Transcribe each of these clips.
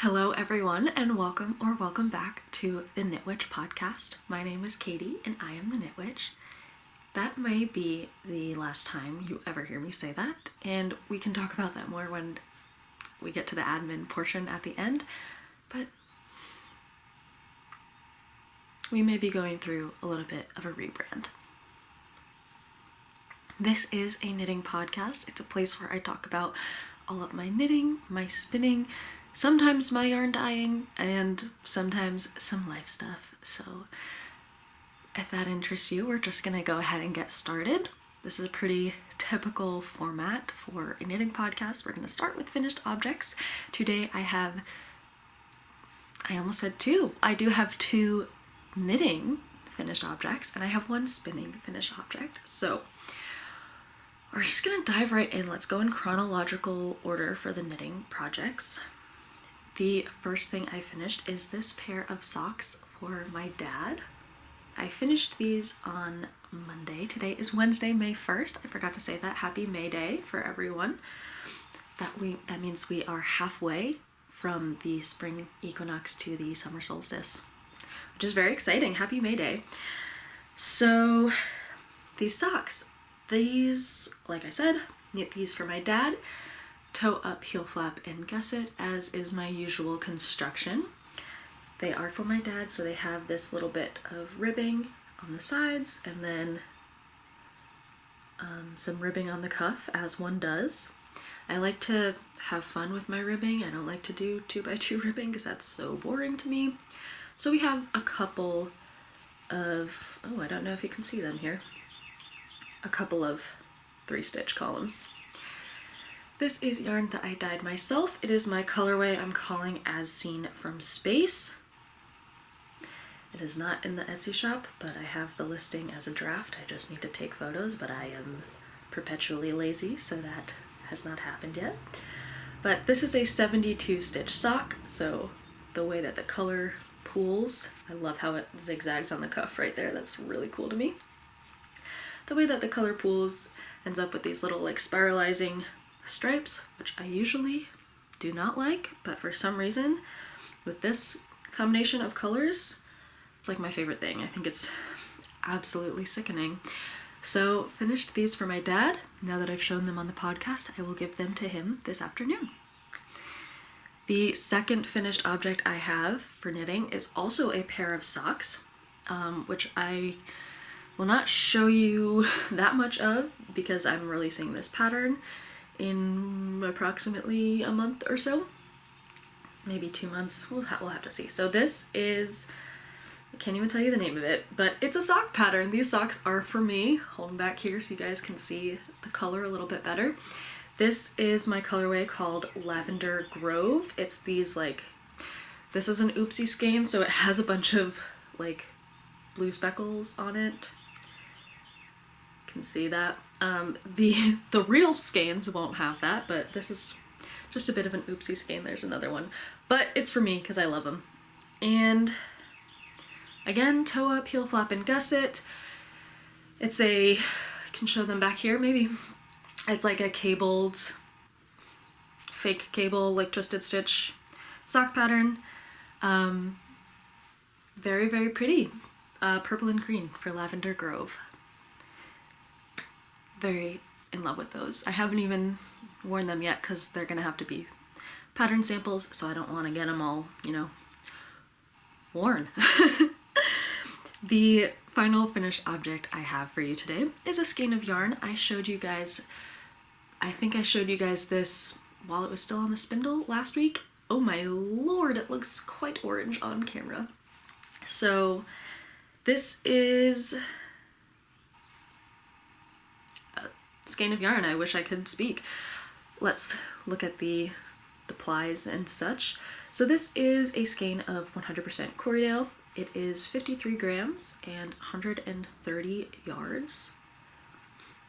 Hello everyone and welcome back to the Knit Witch podcast. My name is Katie and I am the Knit Witch. That may be the last time you ever hear me say that, and we can talk about that more when we get to the admin portion at the end, but we may be going through a little bit of a rebrand. This is a knitting podcast. It's a place where I talk about all of my knitting, my spinning, sometimes my yarn dyeing, and sometimes some life stuff. So if that interests you, we're just gonna go ahead and get started. This is a pretty typical format for a knitting podcast. We're gonna start with finished objects. Today I almost said two. I do have two knitting finished objects and I have one spinning finished object. So we're just gonna dive right in. Let's go in chronological order for the knitting projects. The first thing I finished is this pair of socks for my dad. I finished these on Monday. Today is Wednesday, May 1st. I forgot to say that. Happy May Day for everyone. That means we are halfway from the spring equinox to the summer solstice, which is very exciting. Happy May Day. So these socks, like I said, knit these for my dad. Toe up, heel flap, and gusset, as is my usual construction. They are for my dad, so they have this little bit of ribbing on the sides and then some ribbing on the cuff, as one does. I like to have fun with my ribbing. I don't like to do 2x2 ribbing because that's so boring to me. So we have a couple of, I don't know if you can see them here, a couple of 3-stitch columns. This is yarn that I dyed myself. It is my colorway I'm calling As Seen from Space. It is not in the Etsy shop, but I have the listing as a draft. I just need to take photos, but I am perpetually lazy, so that has not happened yet. But this is a 72 stitch sock, so the way that the color pools, I love how it zigzags on the cuff right there. That's really cool to me. The way that the color pools ends up with these little like spiralizing stripes, which I usually do not like, but for some reason with this combination of colors, it's like my favorite thing. I think it's absolutely sickening. So finished these for my dad. Now that I've shown them on the podcast, I will give them to him this afternoon. The second finished object I have for knitting is also a pair of socks, which I will not show you that much of because I'm releasing this pattern in approximately a month or so, maybe 2 months. We'll have to see. So this is, I can't even tell you the name of it, but it's a sock pattern. These socks are for me. Hold them back here so you guys can see the color a little bit better. This is my colorway called Lavender Grove. It's these this is an oopsie skein, so it has a bunch of blue speckles on it. You can see that. The real skeins won't have that, but this is just a bit of an oopsie skein. There's another one, but it's for me because I love them. And again, toe up, heel flap, and gusset. It's I can show them back here maybe. It's like a cabled, fake cable, like twisted stitch sock pattern. Very, very pretty. Purple and green for Lavender Grove. Very in love with those. I haven't even worn them yet because they're gonna have to be pattern samples, so I don't want to get them all, worn. The final finished object I have for you today is a skein of yarn. I think I showed you guys this while it was still on the spindle last week. Oh my lord, it looks quite orange on camera. So this is skein of yarn. I wish I could speak. Let's look at the plies and such. So this is a skein of 100% Corriedale. It is 53 grams and 130 yards.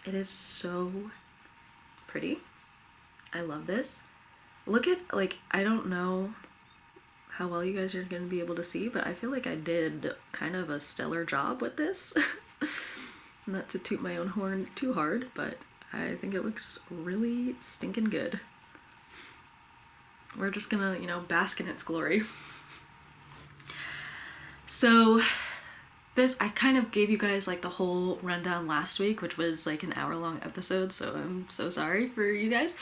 It is so pretty. I love this. Look at, I don't know how well you guys are going to be able to see, but I feel like I did kind of a stellar job with this. Not to toot my own horn too hard, but I think it looks really stinking good. we're just gonna, you know, bask in its glory. So this, I kind of gave you guys like the whole rundown last week, which was like an hour-long episode, so I'm so sorry for you guys.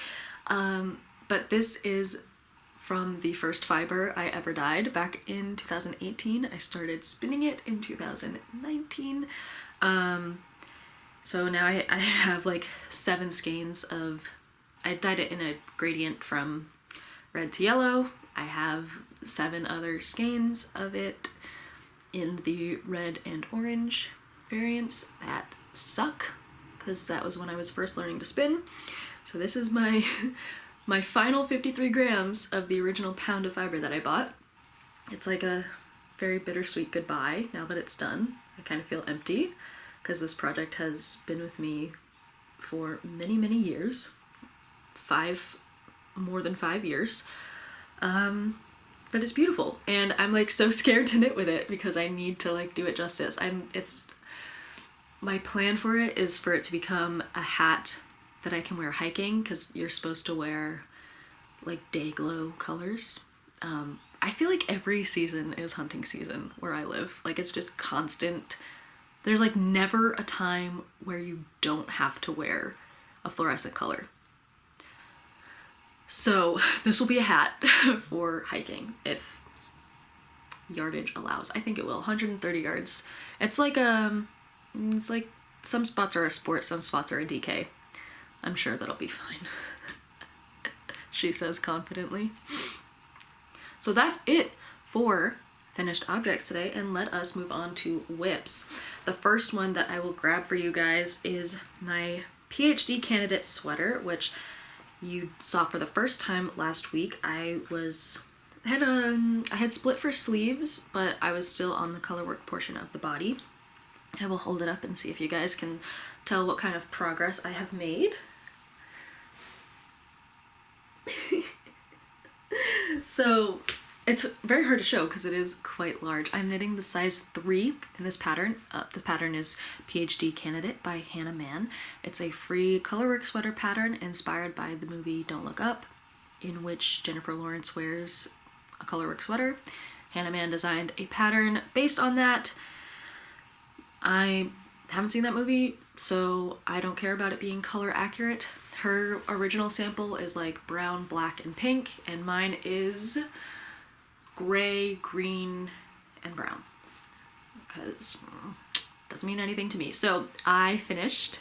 But this is from the first fiber I ever dyed back in 2018. I started spinning it in 2019. So now I have like 7 skeins of, I dyed it in a gradient from red to yellow. I have 7 other skeins of it in the red and orange variants that suck, because that was when I was first learning to spin. So this is my my final 53 grams of the original pound of fiber that I bought. It's like a very bittersweet goodbye now that it's done. I kind of feel empty because this project has been with me for many, many years. More than 5 years. But it's beautiful, and I'm like so scared to knit with it because I need to like do it justice. My plan for it is for it to become a hat that I can wear hiking, because you're supposed to wear like day glow colors. I feel like every season is hunting season where I live. Like it's just constant. There's like never a time where you don't have to wear a fluorescent color. So this will be a hat for hiking if yardage allows. I think it will. 130 yards. It's like some spots are a sport, some spots are a DK. I'm sure that'll be fine. She says confidently. So that's it for finished objects today, and let us move on to whips. The first one that I will grab for you guys is my PhD candidate sweater, which you saw for the first time last week. I had split for sleeves, but I was still on the colorwork portion of the body. I will hold it up and see if you guys can tell what kind of progress I have made. So it's very hard to show because it is quite large. I'm knitting the size 3 in this pattern. The pattern is PhD Candidate by Hannah Mann. It's a free colorwork sweater pattern inspired by the movie Don't Look Up, in which Jennifer Lawrence wears a colorwork sweater. Hannah Mann designed a pattern based on that. I haven't seen that movie, so I don't care about it being color accurate. Her original sample is like brown, black, and pink, and mine is gray, green, and brown, because it doesn't mean anything to me. So I finished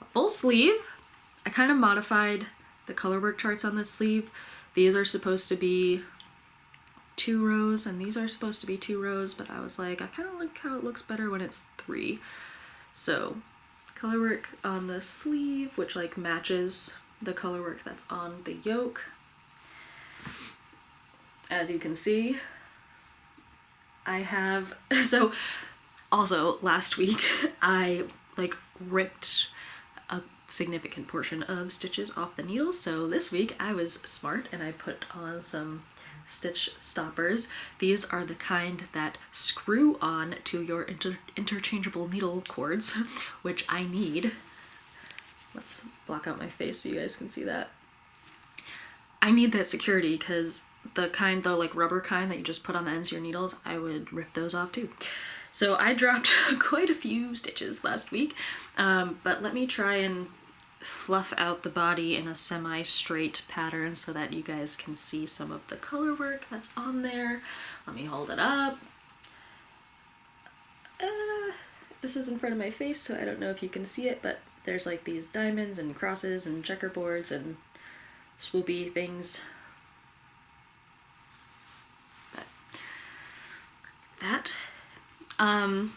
a full sleeve. I kind of modified the colorwork charts on this sleeve. These are supposed to be 2 rows, and these are supposed to be 2 rows, but I was like, I kind of like how it looks better when it's 3. So colorwork on the sleeve, which like matches the colorwork that's on the yoke. As you can see, I have, so also last week I like ripped a significant portion of stitches off the needle, so this week I was smart and I put on some stitch stoppers. These are the kind that screw on to your interchangeable needle cords, which I need. Let's block out my face so you guys can see that. I need that security because the kind, the like rubber kind that you just put on the ends of your needles, I would rip those off too. So I dropped quite a few stitches last week, but let me try and fluff out the body in a semi-straight pattern so that you guys can see some of the color work that's on there. Let me hold it up. This is in front of my face, so I don't know if you can see it, but there's like these diamonds and crosses and checkerboards and swoopy things. That. I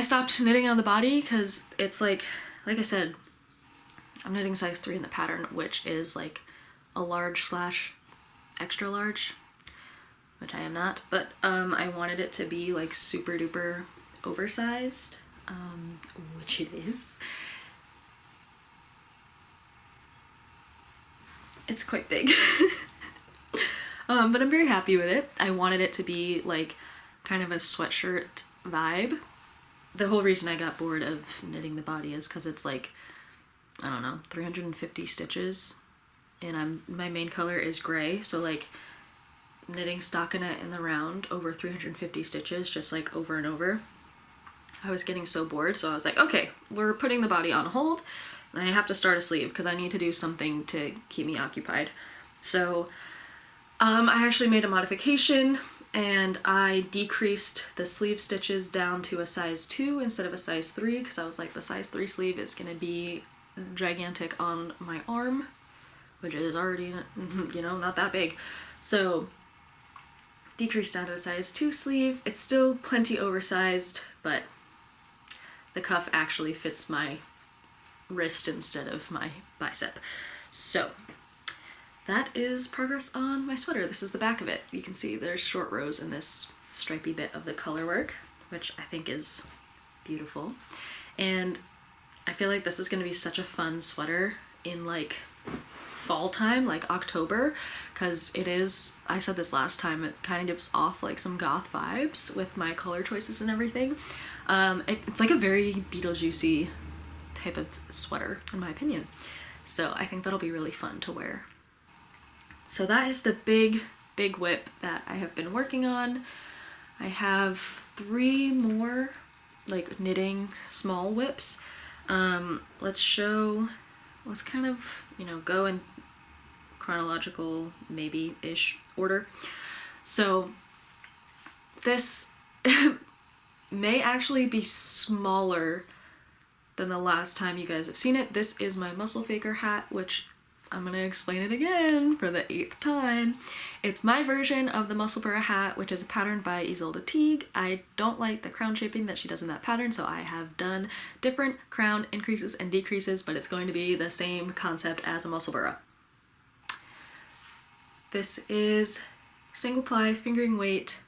stopped knitting on the body because it's like I said, I'm knitting size 3 in the pattern, which is like a large / extra large, which I am not, but I wanted it to be like super duper oversized, which it is. It's quite big. But I'm very happy with it. I wanted it to be like kind of a sweatshirt vibe. The whole reason I got bored of knitting the body is because it's like, I don't know, 350 stitches and my main color is gray, so like knitting stockinette in the round over 350 stitches just like over and over, I was getting so bored, so I was like, okay, we're putting the body on hold and I have to start a sleeve because I need to do something to keep me occupied. So I actually made a modification and I decreased the sleeve stitches down to a size 2 instead of a size 3 because I was like, the size 3 sleeve is going to be gigantic on my arm, which is already, you know, not that big. So decreased down to a size 2 sleeve. It's still plenty oversized, but the cuff actually fits my wrist instead of my bicep. So that is progress on my sweater. This is the back of it. You can see there's short rows in this stripy bit of the color work, which I think is beautiful. And I feel like this is going to be such a fun sweater in like fall time, like October, because it is, I said this last time, it kind of gives off like some goth vibes with my color choices and everything. It's like a very Beetlejuicy type of sweater in my opinion. So I think that'll be really fun to wear. So that is the big whip that I have been working on. I have 3 more like knitting small whips. Let's kind of, you know, go in chronological maybe-ish order. So this may actually be smaller than the last time you guys have seen it. This is my Mussel Faker hat, which I'm gonna explain it again for the 8th time. It's my version of the Mussel Faker hat, which is a pattern by Isolde Teague. I don't like the crown shaping that she does in that pattern, so I have done different crown increases and decreases, but it's going to be the same concept as a Mussel Burra. This is single ply fingering weight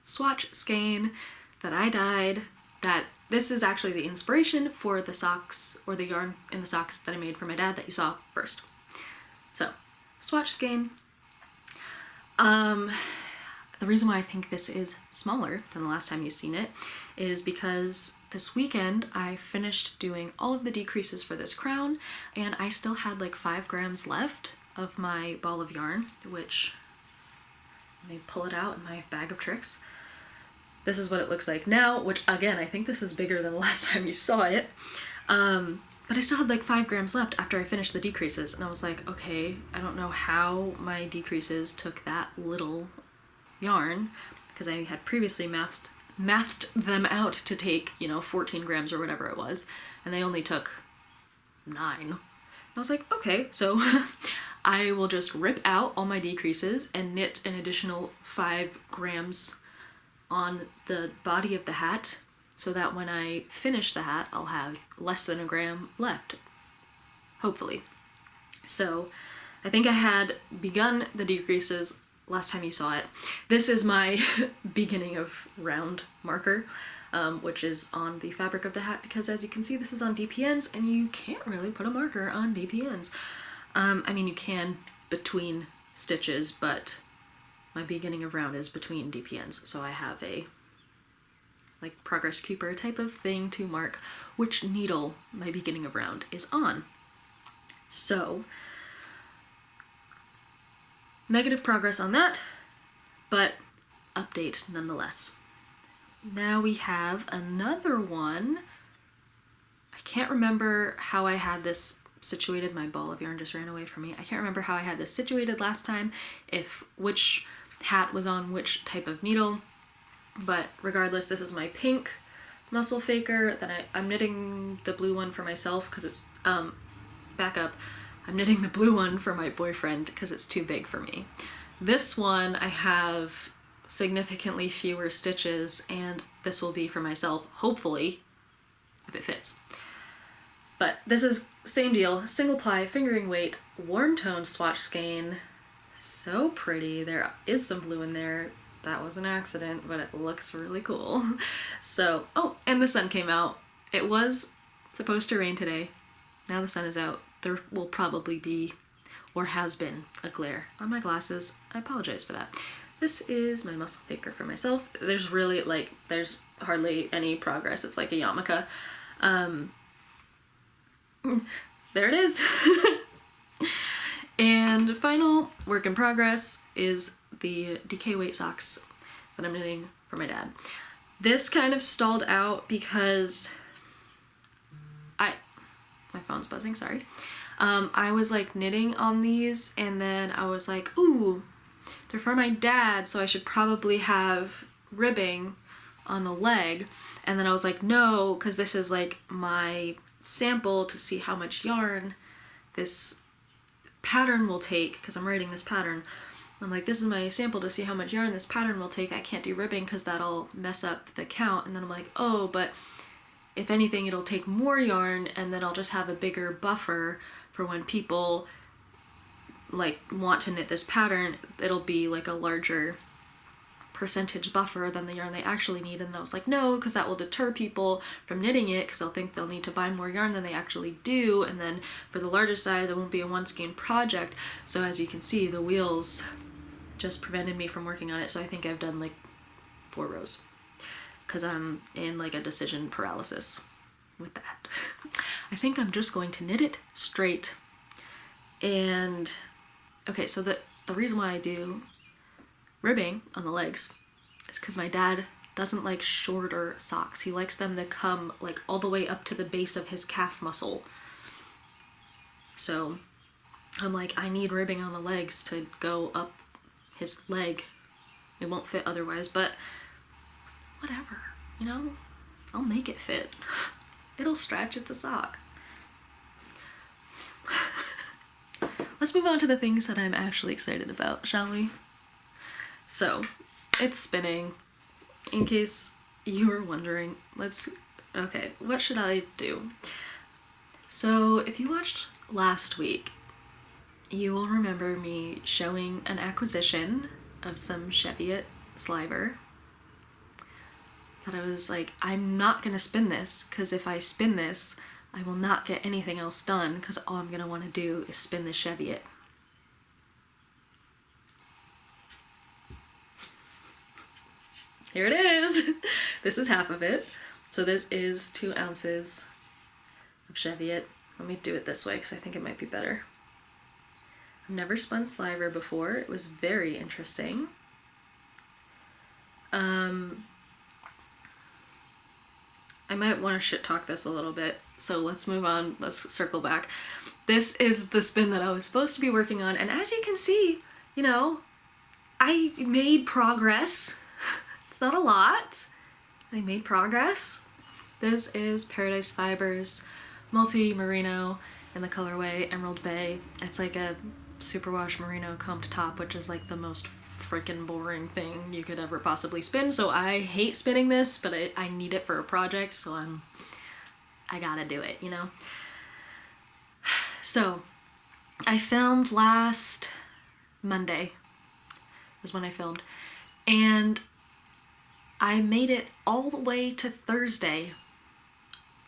swatch skein that I dyed. This is actually the inspiration for the socks, or the yarn in the socks that I made for my dad that you saw first. So, swatch skein. The reason why I think this is smaller than the last time you've seen it is because this weekend I finished doing all of the decreases for this crown and I still had like 5 grams left of my ball of yarn, which, let me pull it out in my bag of tricks. This is what it looks like now, which again, I think this is bigger than the last time you saw it. But I still had like 5 grams left after I finished the decreases, and I was like, okay, I don't know how my decreases took that little yarn, because I had previously mathed them out to take, you know, 14 grams or whatever it was, and they only took 9. And I was like, okay, so I will just rip out all my decreases and knit an additional 5 grams on the body of the hat, so that when I finish the hat, I'll have less than a gram left, hopefully. So I think I had begun the decreases last time you saw it. This is my beginning of round marker, which is on the fabric of the hat, because as you can see, this is on DPNs, and you can't really put a marker on DPNs. I mean, you can between stitches, but my beginning of round is between DPNs, so I have a like progress keeper type of thing to mark which needle my beginning of round is on. So negative progress on that, but update nonetheless. Now we have another one. I can't remember how I had this situated. My ball of yarn just ran away from me. I can't remember how I had this situated last time, if which hat was on which type of needle, but regardless, this is my pink Mussel Faker. Then I'm knitting the blue one for myself because it's back up. I'm knitting the blue one for my boyfriend because it's too big for me. This one I have significantly fewer stitches, and this will be for myself, hopefully, if it fits. But this is same deal, single ply, fingering weight, warm tone swatch skein. So pretty. There is some blue in there. That was an accident, but it looks really cool. So, oh, and the sun came out. It was supposed to rain today. Now the sun is out. There will probably be, or has been, a glare on my glasses. I apologize for that. This is my Mussel Faker for myself. There's really, like, there's hardly any progress. It's like a yarmulke. There it is. And final work in progress is the DK weight socks that I'm knitting for my dad. This kind of stalled out because my phone's buzzing, sorry. I was like knitting on these and then I was like, ooh, they're for my dad, so I should probably have ribbing on the leg. And then I was like, no, because this is like my sample to see how much yarn this pattern will take, because I'm writing this pattern. I'm like, this is my sample to see how much yarn this pattern will take. I can't do ribbing because that'll mess up the count. And then I'm like, oh, but if anything, it'll take more yarn and then I'll just have a bigger buffer for when people like want to knit this pattern. It'll be like a larger percentage buffer than the yarn they actually need. And I was like, no, because that will deter people from knitting it because they'll think they'll need to buy more yarn than they actually do. And then for the larger size, it won't be a one skein project. So as you can see, the wheels just prevented me from working on it. So I think I've done like 4 rows because I'm in like a decision paralysis with that. I think I'm just going to knit it straight. And okay, so the reason why I do ribbing on the legs is because my dad doesn't like shorter socks. He likes them to come like all the way up to the base of his calf muscle. So I'm like, I need ribbing on the legs to go up his leg. It won't fit otherwise, but whatever, you know, I'll make it fit. It'll stretch, it's a sock. Let's move on to the things that I'm actually excited about, shall we? So, it's spinning. In case you were wondering, okay, what should I do? So, if you watched last week, you will remember me showing an acquisition of some Cheviot sliver that I was like, I'm not gonna spin this, because if I spin this, I will not get anything else done, because all I'm gonna want to do is spin this Cheviot. Here it is! This is half of it. So this is 2 ounces of Cheviot. Let me do it this way, because I think it might be better. I've never spun sliver before. It was very interesting. I might want to shit talk this a little bit, so let's move on. Let's circle back. This is the spin that I was supposed to be working on, and as you can see, you know, I made progress. It's not a lot. I made progress. This is Paradise Fibers Multi Merino in the colorway Emerald Bay. It's like a superwash merino combed top, which is like the most freaking boring thing you could ever possibly spin. So I hate spinning this, but I need it for a project, so I gotta do it, you know? So I filmed last Monday is when I filmed, and I made it all the way to Thursday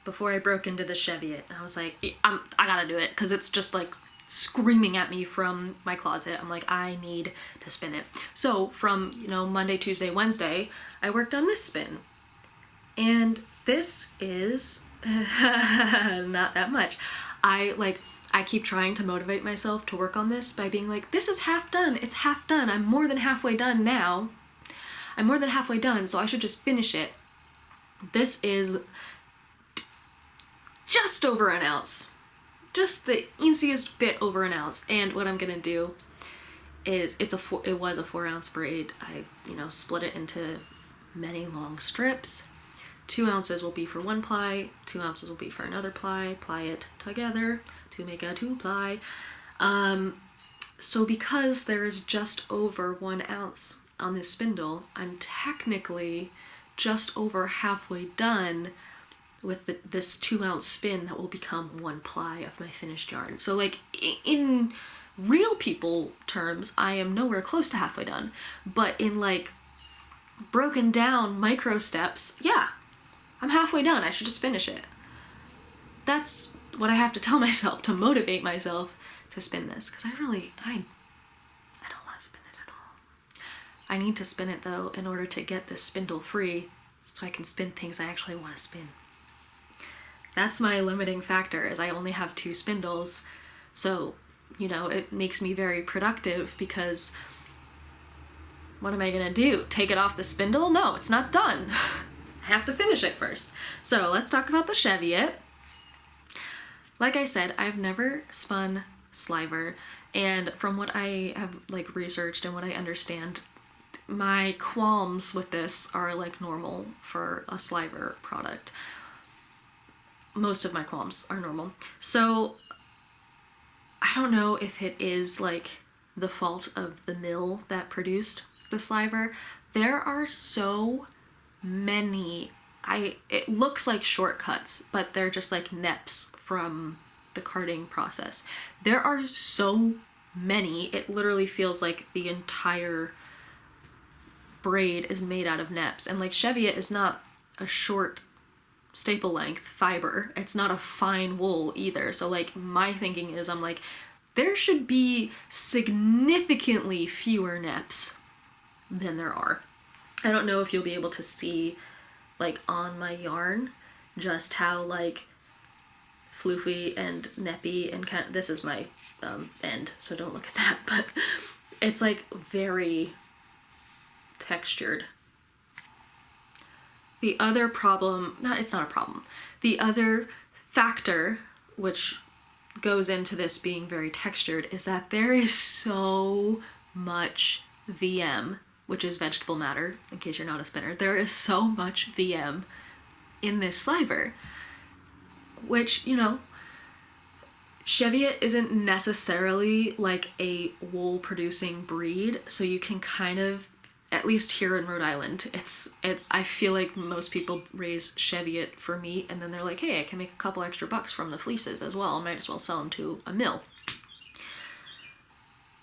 before I broke into the Cheviot. And I was like, I gotta do it, because it's just like screaming at me from my closet. I'm like, I need to spin it. So from, you know, Monday, Tuesday, Wednesday, I worked on this spin. And this is not that much. I keep trying to motivate myself to work on this by being like, this is half done. It's half done. I'm more than halfway done now. I'm more than halfway done, so I should just finish it. This is just over an ounce. Just the easiest bit over an ounce. And what I'm gonna do is, it was a 4 ounce braid. I, you know, split it into many long strips. 2 ounces will be for 1 ply, 2 ounces will be for another ply, ply it together to make a 2 ply. So because there is just over 1 ounce on this spindle, I'm technically just over halfway done with this 2 ounce spin that will become 1 ply of my finished yarn. So like in real people terms, I am nowhere close to halfway done, but in like broken down micro steps, yeah, I'm halfway done. I should just finish it. That's what I have to tell myself to motivate myself to spin this, because I don't want to spin it at all. I need to spin it though in order to get this spindle free so I can spin things I actually want to spin. That's my limiting factor, is I only have 2 spindles. So you know, it makes me very productive because what am I gonna do? Take it off the spindle? No, it's not done. I have to finish it first. So let's talk about the Cheviot. Like I said, I've never spun Sliver, and from what I have like researched and what I understand, my qualms with this are like normal for a Sliver product. Most of my qualms are normal. So I don't know if it is like the fault of the mill that produced the Sliver. There are so many, it looks like shortcuts, but they're just like neps from the carding process. There are so many, it literally feels like the entire braid is made out of neps. And like Cheviot is not a short staple length fiber, it's not a fine wool either. So like my thinking is, I'm like, there should be significantly fewer neps than there are. I don't know if you'll be able to see like on my yarn just how like floofy and neppy and kind of, this is my end, so don't look at that, but it's like very textured. The other problem, it's not a problem, the other factor which goes into this being very textured is that there is so much VM, which is vegetable matter, in case you're not a spinner. There is so much VM in this Sliver, which, you know, Cheviot isn't necessarily like a wool producing breed, so you can kind of, at least here in Rhode Island, I feel like most people raise Cheviot for meat, and then they're like, hey, I can make a couple extra bucks from the fleeces as well. I might as well sell them to a mill.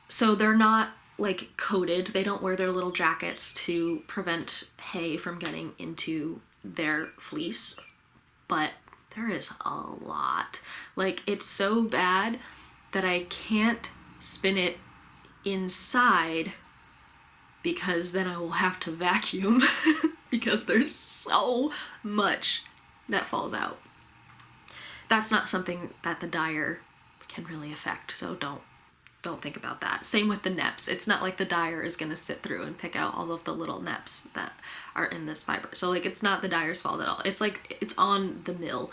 So they're not like coated. They don't wear their little jackets to prevent hay from getting into their fleece, but there is a lot. Like, it's so bad that I can't spin it inside because then I will have to vacuum because there's so much that falls out. That's not something that the dyer can really affect, so don't think about that. Same with the neps. It's not like the dyer is gonna sit through and pick out all of the little neps that are in this fiber. So like, it's not the dyer's fault at all. It's like, it's on the mill.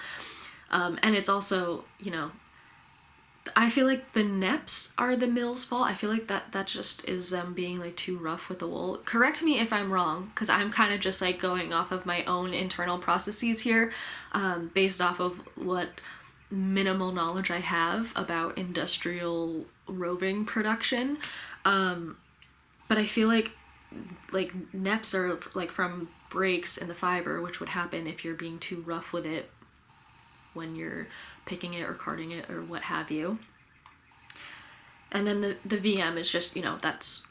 And it's also, you know, I feel like the neps are the mill's fault. I feel like that just is being like too rough with the wool. Correct me if I'm wrong, because I'm kind of just like going off of my own internal processes here, based off of what minimal knowledge I have about industrial roving production. But I feel like neps are like from breaks in the fiber, which would happen if you're being too rough with it when you're picking it or carding it or what have you. And then the VM is just, you know, that's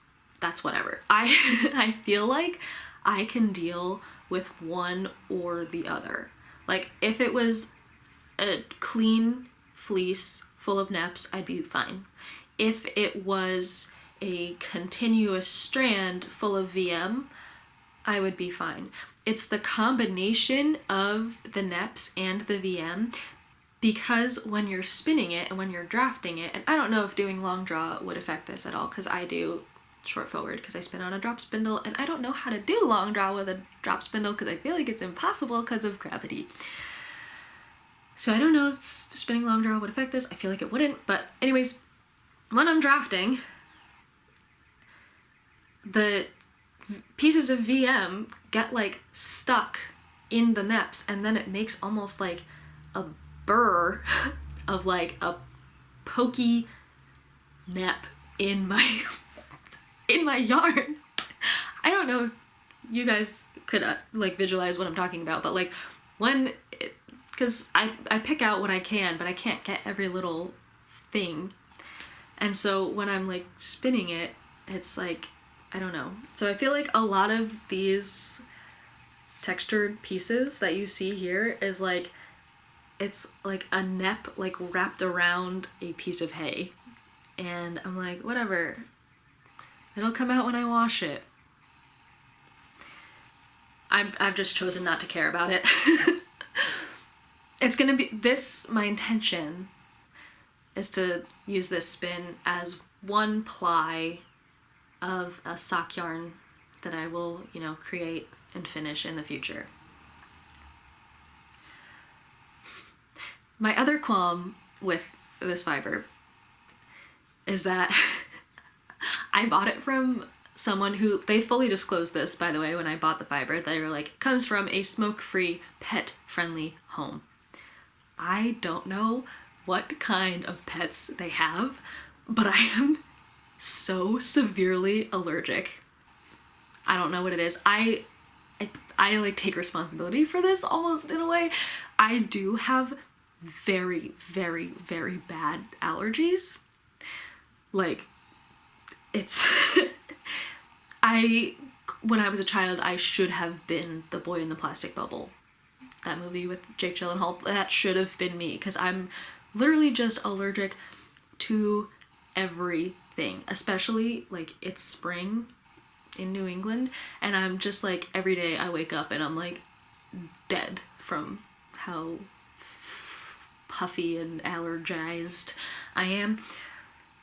whatever. I feel like I can deal with one or the other. Like, if it was a clean fleece full of neps, I'd be fine. If it was a continuous strand full of VM, I would be fine. It's the combination of the neps and the VM, because when you're spinning it and when you're drafting it, and I don't know if doing long draw would affect this at all, because I do short forward because I spin on a drop spindle, and I don't know how to do long draw with a drop spindle because I feel like it's impossible because of gravity. So I don't know if spinning long draw would affect this. I feel like it wouldn't, but anyways, when I'm drafting, the pieces of VM get like stuck in the neps, and then it makes almost like a burr of like a pokey nep in my yarn. I don't know if you guys could like visualize what I'm talking about, but like when because I pick out what I can, but I can't get every little thing, and so when I'm like spinning it, it's like, I don't know. So I feel like a lot of these textured pieces that you see here is like, it's like a nep like wrapped around a piece of hay, and I'm like, whatever, it'll come out when I wash it. I've just chosen not to care about it. It's gonna be this, my intention is to use this spin as one ply of a sock yarn that I will, you know, create and finish in the future. My other qualm with this fiber is that I bought it from someone who, they fully disclosed this, by the way, when I bought the fiber. They were like, it comes from a smoke-free, pet-friendly home. I don't know what kind of pets they have, but I am so severely allergic. I don't know what it is. I like take responsibility for this almost in a way. I do have very, very, very bad allergies. Like, it's when I was a child, I should have been the boy in the plastic bubble. That movie with Jake Gyllenhaal, that should have been me, because I'm literally just allergic to everything, especially like it's spring in New England, and I'm just like, every day I wake up and I'm like dead from how puffy and allergized I am.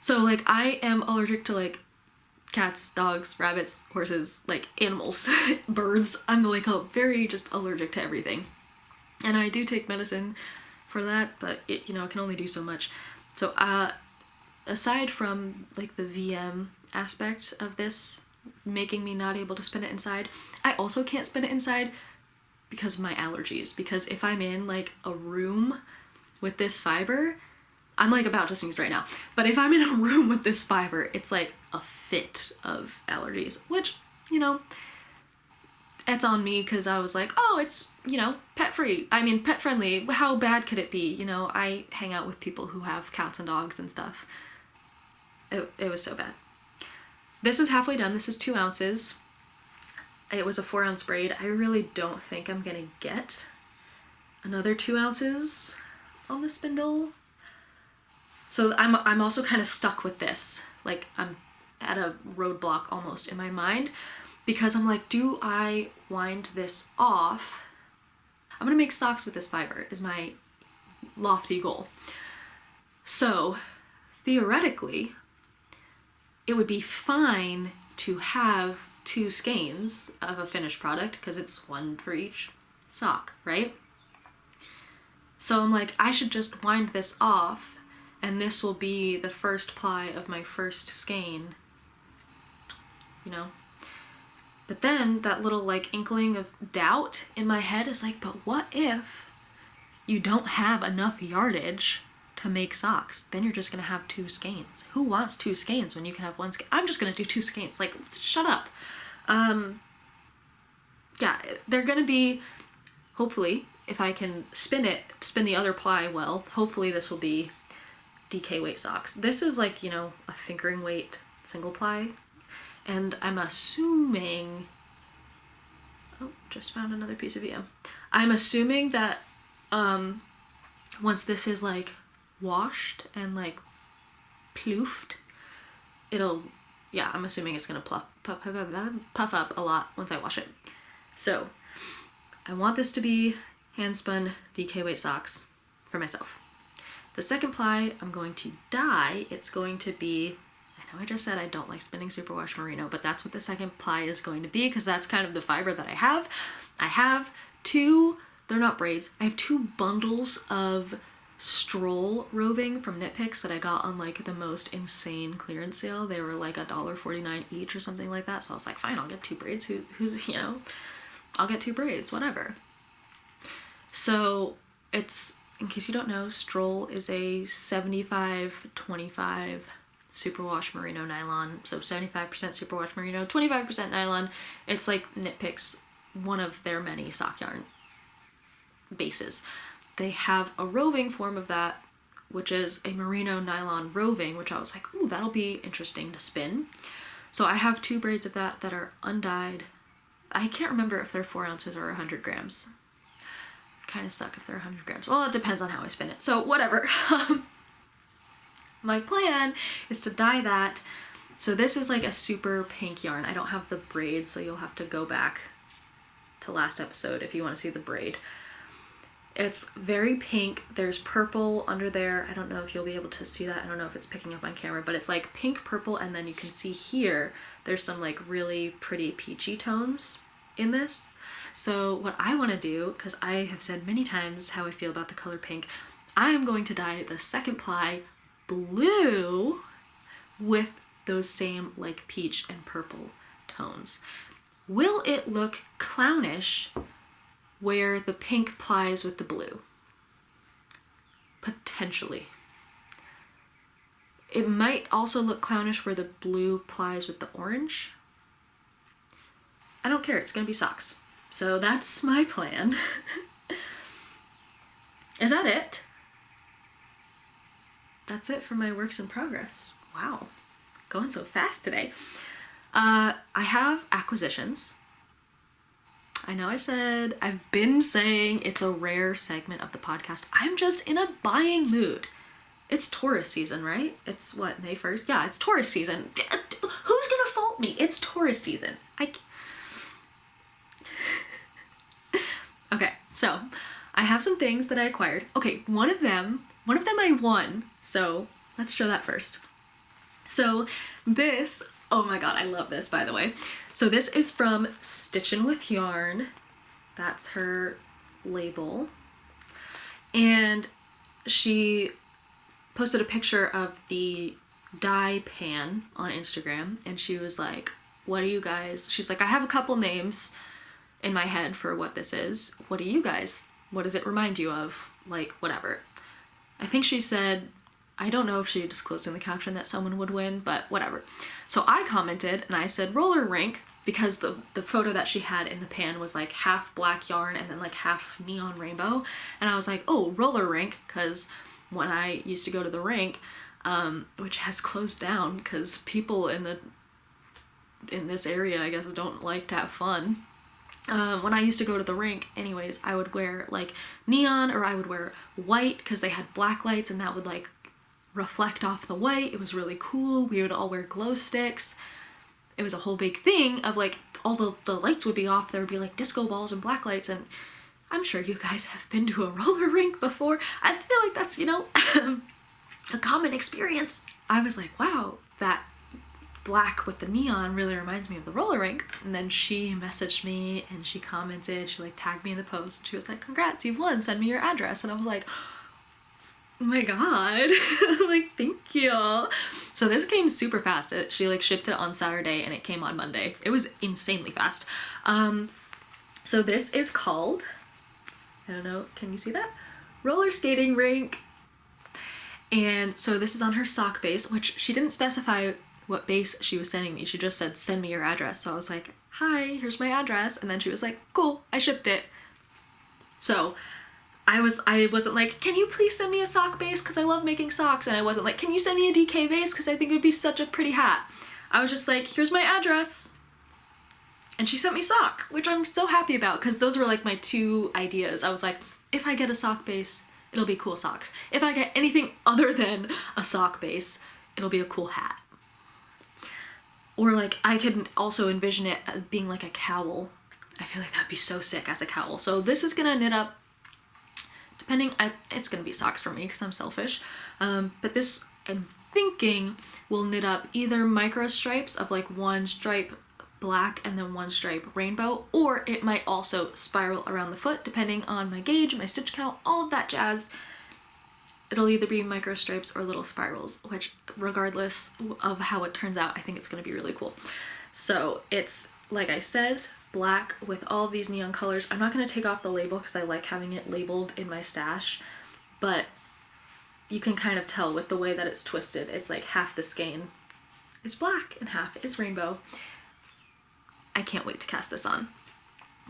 So like I am allergic to like cats, dogs, rabbits, horses, like animals, birds. I'm like very just allergic to everything. And I do take medicine for that, but it, you know, it can only do so much. So aside from like the VM aspect of this making me not able to spin it inside, I also can't spin it inside because of my allergies. Because if I'm in like a room with this fiber, I'm like about to sneeze right now, but if I'm in a room with this fiber, it's like a fit of allergies, which, you know, it's on me because I was like, oh, it's, you know, pet friendly. How bad could it be? You know, I hang out with people who have cats and dogs and stuff. It was so bad. This is halfway done. This is 2 ounces. It was a 4-ounce braid. I really don't think I'm gonna get another 2 ounces on the spindle. So I'm also kind of stuck with this. Like, I'm at a roadblock almost in my mind, because I'm like, do I wind this off? I'm gonna make socks with this fiber is my lofty goal. So theoretically, it would be fine to have 2 skeins of a finished product because it's 1 for each sock, right? So I'm like, I should just wind this off and this will be the first ply of my first skein, you know? But then that little like inkling of doubt in my head is like, but what if you don't have enough yardage to make socks? Then you're just gonna have 2 skeins. Who wants 2 skeins when you can have 1 skein? I'm just gonna do 2 skeins. Like, shut up. Yeah, they're gonna be, hopefully, if I can spin the other ply well, hopefully this will be DK weight socks. This is like, you know, a fingering weight single ply. And I'm assuming, oh, just found another piece of VM. I'm assuming that once this is like washed and like ploofed, it'll, yeah, I'm assuming it's gonna puff up a lot once I wash it. So I want this to be hand spun DK weight socks for myself. The second ply I'm going to dye. It's going to be, I know I just said I don't like spinning superwash merino, but that's what the second ply is going to be because that's kind of the fiber that I have. I have 2, they're not braids, I have 2 bundles of stroll roving from Knit Picks that I got on like the most insane clearance sale. They were like $1.49 each or something like that. So I was like, fine, I'll get 2 braids. Who's, you know, I'll get 2 braids, whatever. So it's, in case you don't know, Stroll is a 75-25 superwash merino nylon. So 75% superwash merino, 25% nylon. It's like Knit Picks, one of their many sock yarn bases. They have a roving form of that, which is a merino nylon roving, which I was like, ooh, that'll be interesting to spin. So I have 2 braids of that that are undyed. I can't remember if they're 4 ounces or 100 grams. Kind of suck if they're 100 grams. Well, it depends on how I spin it. So whatever. My plan is to dye that. So this is like a super pink yarn. I don't have the braid, so you'll have to go back to last episode if you want to see the braid. It's very pink. There's purple under there. I don't know if you'll be able to see that. I don't know if it's picking up on camera, but it's like pink, purple, and then you can see here, there's some like really pretty peachy tones in this. So what I want to do, because I have said many times how I feel about the color pink, I am going to dye the second ply blue with those same like peach and purple tones. Will it look clownish where the pink plies with the blue? Potentially. It might also look clownish where the blue plies with the orange. I don't care, it's gonna be socks. So that's my plan. Is that it? That's it for my works in progress. Wow, going so fast today. I have acquisitions. I know I've been saying it's a rare segment of the podcast. I'm just in a buying mood. It's Taurus season, right? It's what, May 1st? Yeah, it's Taurus season. Who's gonna fault me? It's Taurus season. Okay, so I have some things that I acquired. Okay, one of them I won, so let's show that first. So this, oh my god, I love this, by the way. So this is from Stitchin' with Yarn. That's her label. And she posted a picture of the dye pan on Instagram, and she was like, what do you guys, she's like, I have a couple names in my head for what this is. What do you guys, what does it remind you of? Like, whatever. I think she said, I don't know if she disclosed in the caption that someone would win, but whatever. So I commented and I said roller rink, because the photo that she had in the pan was like half black yarn and then like half neon rainbow. And I was like, oh, roller rink, because when I used to go to the rink, which has closed down because people in this area, I guess, don't like to have fun. When I used to go to the rink, anyways, I would wear like neon, or I would wear white because they had black lights and that would like reflect off the white. It was really cool. We would all wear glow sticks. It was a whole big thing of like all the lights would be off. There would be like disco balls and black lights, and I'm sure you guys have been to a roller rink before. I feel like that's, you know, a common experience. I was like, wow, that black with the neon really reminds me of the roller rink. And then she messaged me and she commented, she like tagged me in the post. She was like, congrats, you've won, send me your address. And I was like, oh my god, like, thank you. So this came super fast. She like shipped it on Saturday and it came on Monday. It was insanely fast. So this is called, I don't know, can you see that? Roller skating rink. And so this is on her sock base, which she didn't specify what base she was sending me. She just said, send me your address. So I was like, hi, here's my address. And then she was like, cool, I shipped it. So I wasn't like, can you please send me a sock base because I love making socks? And I wasn't like, can you send me a DK base because I think it would be such a pretty hat? I was just like, here's my address. And she sent me sock, which I'm so happy about because those were like my two ideas. I was like, if I get a sock base, it'll be cool socks. If I get anything other than a sock base, it'll be a cool hat. Or like, I could also envision it being like a cowl. I feel like that'd be so sick as a cowl. So this is gonna knit up, it's gonna be socks for me because I'm selfish. But this, I'm thinking, will knit up either micro stripes of like one stripe black and then one stripe rainbow, or it might also spiral around the foot depending on my gauge, my stitch count, all of that jazz. It'll either be micro stripes or little spirals, which regardless of how it turns out, I think it's gonna be really cool. So it's, like I said, black with all of these neon colors. I'm not gonna take off the label because I like having it labeled in my stash, but you can kind of tell with the way that it's twisted. It's like half the skein is black and half is rainbow. I can't wait to cast this on,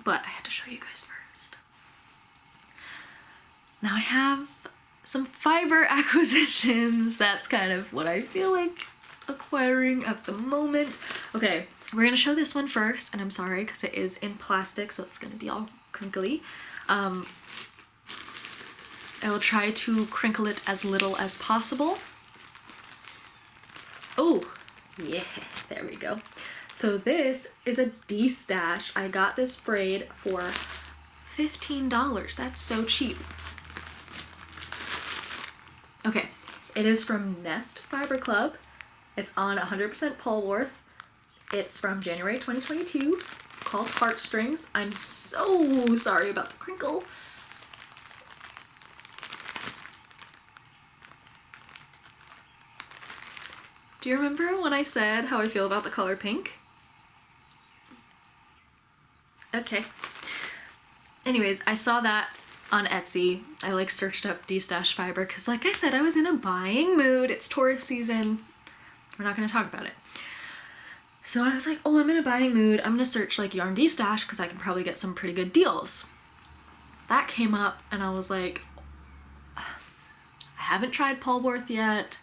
but I had to show you guys first. Now I have some fiber acquisitions. That's kind of what I feel like acquiring at the moment. Okay, we're gonna show this one first, and I'm sorry because it is in plastic, so it's gonna be all crinkly. I will try to crinkle it as little as possible. Oh, yeah, there we go. So this is a destash. I got this braid for $15. That's so cheap. Okay, it is from Nest Fiber Club. It's on 100% Polwarth. It's from January 2022, called Heartstrings. I'm so sorry about the crinkle. Do you remember when I said how I feel about the color pink? Okay. Anyways, I saw that on Etsy. I like searched up destash fiber because like I said, I was in a buying mood. It's tourist season. We're not gonna talk about it. So I was like, oh, I'm in a buying mood. I'm gonna search like yarn destash because I can probably get some pretty good deals. That came up and I was like, I haven't tried Polwarth yet.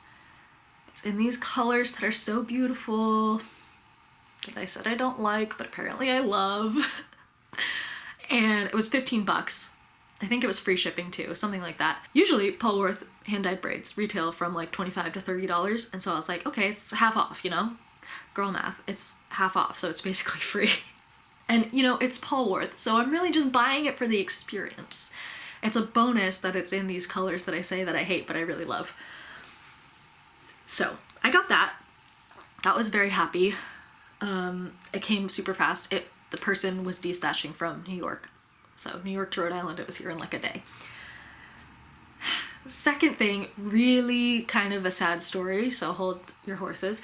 It's in these colors that are so beautiful that I said I don't like, but apparently I love. And it was 15 bucks. I think it was free shipping too, something like that. Usually Polwarth hand-dyed braids retail from like $25 to $30. And so I was like, okay, it's half off, you know? Girl math, it's half off, so it's basically free. And you know, it's Polwarth, so I'm really just buying it for the experience. It's a bonus that it's in these colors that I say that I hate, but I really love. So I got that. That was very happy. It came super fast. The person was destashing from New York. So New York to Rhode Island, it was here in like a day. Second thing, really kind of a sad story, so hold your horses.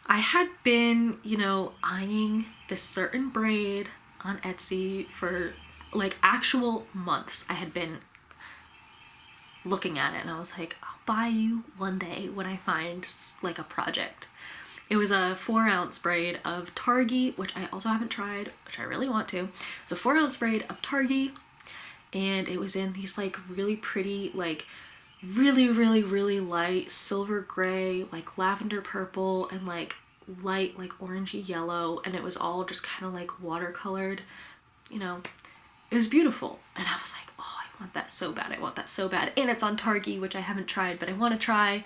I had been, you know, eyeing this certain braid on Etsy for like actual months. I had been looking at it and I was like, I'll buy you one day when I find like a project. It was a 4-ounce braid of Targhee, which I also haven't tried, which I really want to. It was a 4-ounce braid of Targhee, and it was in these like really pretty, like really light silver gray, like lavender purple, and like light like orangey yellow, and it was all just kind of like watercolored, you know. It was beautiful, and I was like, oh, I want that so bad. I want that so bad. And it's on Targhee, which I haven't tried, but I want to try.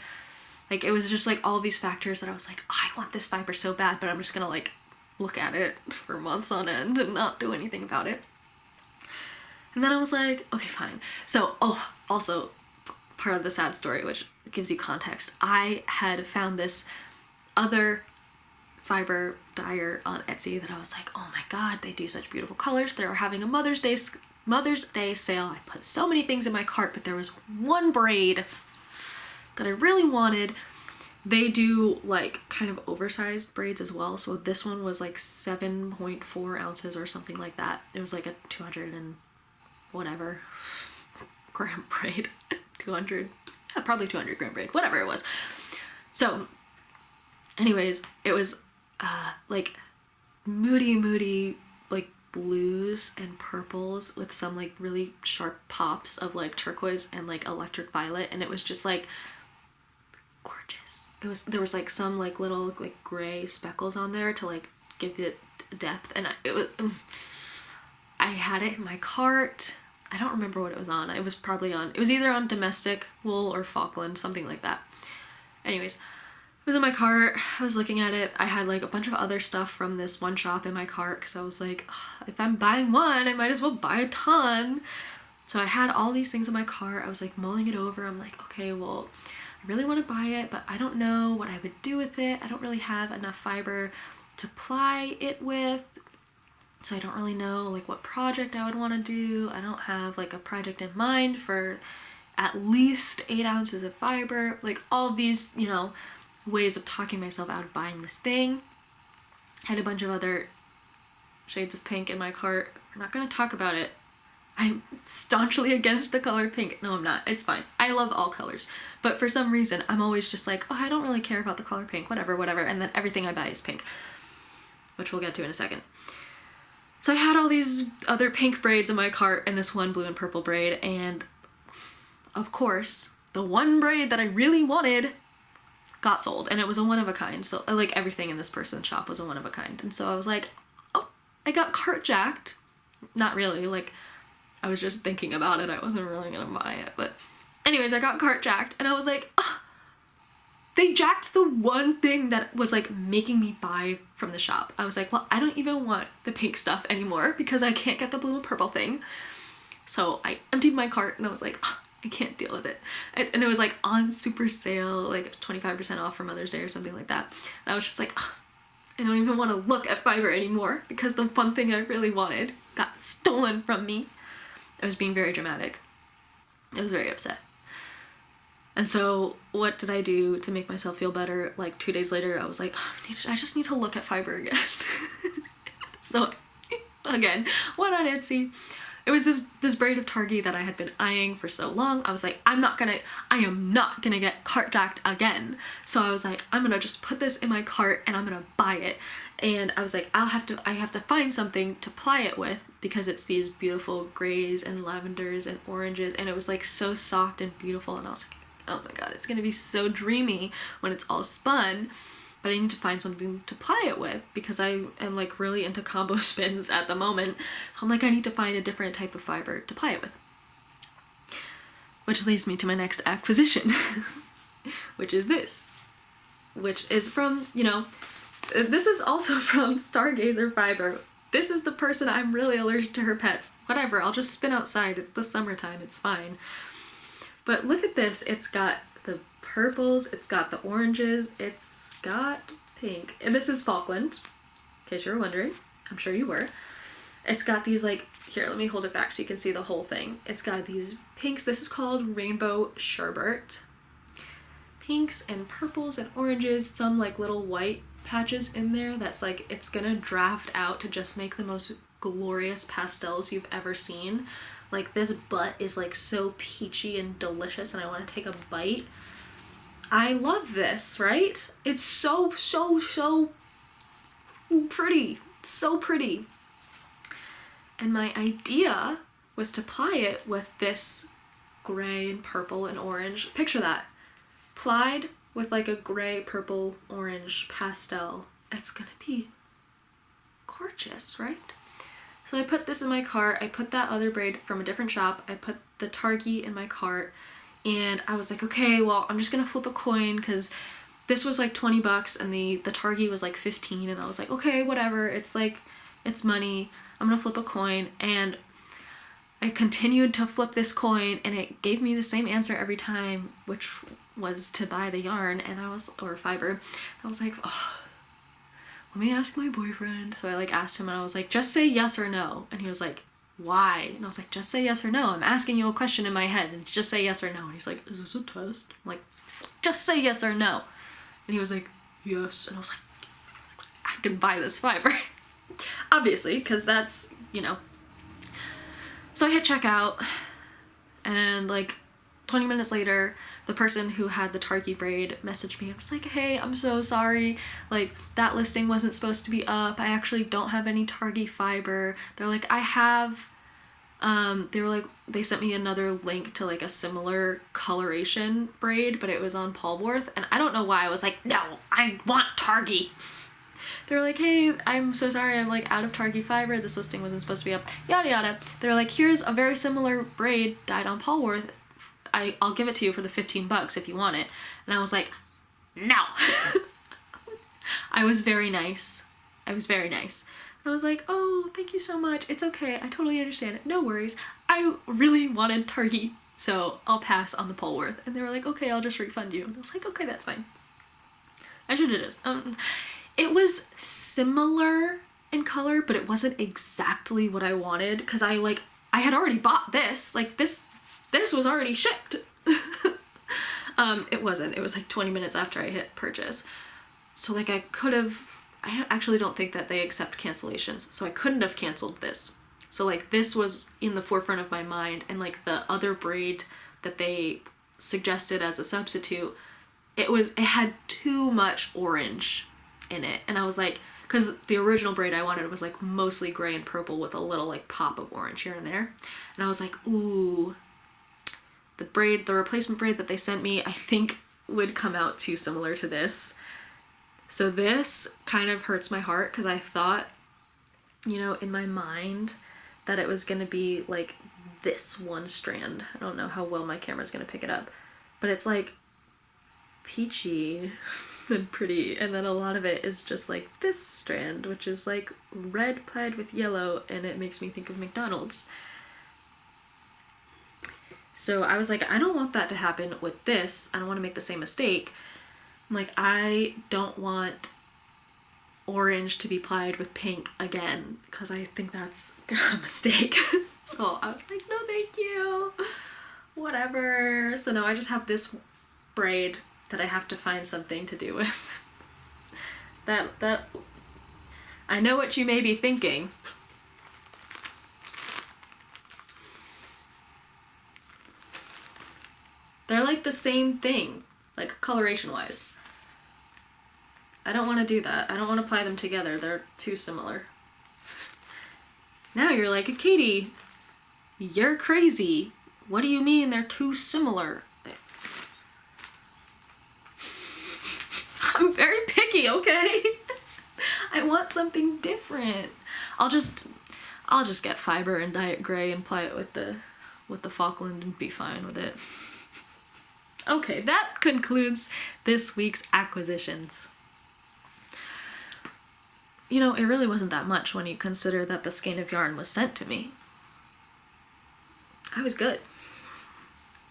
Like, it was just like all these factors that I was like, oh, I want this fiber so bad, but I'm just gonna like look at it for months on end and not do anything about it. And then I was like, okay, fine. So, oh, also part of the sad story, which gives you context, I had found this other fiber dyer on Etsy that I was like, oh my god, they do such beautiful colors. They were having a Mother's Day sale. I put so many things in my cart, but there was one braid that I really wanted. They do like kind of oversized braids as well. So this one was like 7.4 ounces or something like that. It was like a 200 and whatever gram braid. 200, yeah, probably 200 gram braid, whatever it was. So anyways, it was like moody like blues and purples with some like really sharp pops of like turquoise and like electric violet, and it was just like gorgeous. There was like some like little like gray speckles on there to like give it depth, and I had it in my cart. I don't remember what it was on. It was either on domestic wool or Falkland, something like that. Anyways, it was in my cart. I was looking at it. I had like a bunch of other stuff from this one shop in my cart because I was like, oh, if I'm buying one, I might as well buy a ton. So I had all these things in my cart. I was like mulling it over. I'm like, okay, well, I really want to buy it, but I don't know what I would do with it. I don't really have enough fiber to ply it with. So I don't really know like what project I would want to do. I don't have like a project in mind for at least 8 ounces of fiber. Like all of these, you know, ways of talking myself out of buying this thing. I had a bunch of other shades of pink in my cart. We're not going to talk about it. I'm staunchly against the color pink. No, I'm not. It's fine. I love all colors. But for some reason, I'm always just like, oh, I don't really care about the color pink, whatever. And then everything I buy is pink, which we'll get to in a second. So I had all these other pink braids in my cart and this one blue and purple braid. And of course, the one braid that I really wanted got sold, and it was a one of a kind. So like everything in this person's shop was a one of a kind. And so I was like, oh, I got cart jacked. Not really, like I was just thinking about it. I wasn't really gonna buy it, but anyways, I got cart jacked, and I was like, oh, they jacked the one thing that was like making me buy from the shop. I was like, well, I don't even want the pink stuff anymore because I can't get the blue and purple thing. So I emptied my cart and I was like, oh, I can't deal with it. And it was like on super sale, like 25% off for Mother's Day or something like that. And I was just like, oh, I don't even want to look at fiber anymore because the one thing I really wanted got stolen from me. I was being very dramatic. I was very upset. And so what did I do to make myself feel better? Like 2 days later, I was like, oh, I just need to look at fiber again. So again, went on Etsy. It was this braid of Targhee that I had been eyeing for so long. I was like, I am not gonna get cart jacked again. So I was like, I'm gonna just put this in my cart and I'm gonna buy it. And I was like, I have to find something to ply it with because it's these beautiful grays and lavenders and oranges, and it was like so soft and beautiful, and I was like, oh my god, it's gonna be so dreamy when it's all spun. But I need to find something to ply it with because I am like really into combo spins at the moment. So I'm like, I need to find a different type of fiber to ply it with. Which leads me to my next acquisition, which is this. Which is from, you know, this is also from Stargazer Fiber. This is the person I'm really allergic to her pets. Whatever, I'll just spin outside. It's the summertime, it's fine. But look at this, it's got the purples, it's got the oranges, it's got pink, and this is Falkland, in case you were wondering. I'm sure you were. It's got these like, here, let me hold it back so you can see the whole thing. It's got these pinks, this is called Rainbow Sherbet. Pinks and purples and oranges, some like little white patches in there that's like, it's gonna draft out to just make the most glorious pastels you've ever seen. Like this butt is like so peachy and delicious and I want to take a bite. I love this, right? It's so pretty. So pretty. And my idea was to ply it with this gray and purple and orange. Picture that. Plied with like a gray, purple, orange pastel. It's gonna be gorgeous, right? So I put this in my cart. I put that other braid from a different shop. I put the Targhee in my cart. And I was like, okay, well, I'm just gonna flip a coin because this was like 20 bucks and the Targhee was like 15, and I was like, okay, whatever, it's like, it's money, I'm gonna flip a coin. And I continued to flip this coin and it gave me the same answer every time, which was to buy the yarn, and I was, or fiber. I was like, oh, let me ask my boyfriend. So I like asked him and I was like, just say yes or no. And he was like, why? And I was like, just say yes or no. I'm asking you a question in my head and just say yes or no. And he's like, is this a test? I'm like, just say yes or no. And he was like, yes. And I was like, I can buy this fiber. Obviously, because that's, you know. So I hit checkout and like 20 minutes later, the person who had the Targhee braid messaged me and was like, hey, I'm so sorry, like that listing wasn't supposed to be up. I actually don't have any Targhee fiber. They're like, I have, they were like, they sent me another link to like a similar coloration braid, but it was on Polwarth, and I don't know why I was like, no, I want Targhee. They were like, hey, I'm so sorry, I'm like out of Targhee fiber, this listing wasn't supposed to be up, yada yada. They're like, here's a very similar braid dyed on Polwarth, I'll give it to you for the 15 bucks if you want it. And I was like, no. I was very nice. I was very nice. And I was like, oh, thank you so much. It's okay. I totally understand it. No worries. I really wanted Targhee, so I'll pass on the Polwarth. And they were like, okay, I'll just refund you. And I was like, okay, that's fine. I should have just, it was similar in color, but it wasn't exactly what I wanted, because I had already bought this. Like this was already shipped. It wasn't. It was like 20 minutes after I hit purchase. So like I actually don't think that they accept cancellations, so I couldn't have canceled this. So like this was in the forefront of my mind, and like the other braid that they suggested as a substitute, it had too much orange in it. And I was like, because the original braid I wanted was like mostly gray and purple with a little like pop of orange here and there. And I was like, ooh, the replacement braid that they sent me, I think would come out too similar to this. So this kind of hurts my heart, because I thought, you know, in my mind that it was gonna be like this one strand. I don't know how well my camera's gonna pick it up, but it's like peachy and pretty, and then a lot of it is just like this strand, which is like red plaid with yellow, and it makes me think of McDonald's. So I was like, I don't want that to happen with this. I don't want to make the same mistake. I'm like, I don't want orange to be plied with pink again because I think that's a mistake. So I was like, no thank you, whatever. So now I just have this braid that I have to find something to do with. that I know what you may be thinking. They're like the same thing, like coloration wise. I don't want to do that. I don't want to apply them together. They're too similar. Now you're like, Katie, you're crazy. What do you mean they're too similar? I'm very picky, okay? I want something different. I'll just get fiber and dye it gray and apply it with the Falkland and be fine with it. Okay, that concludes this week's acquisitions. You know, it really wasn't that much when you consider that the skein of yarn was sent to me. I was good.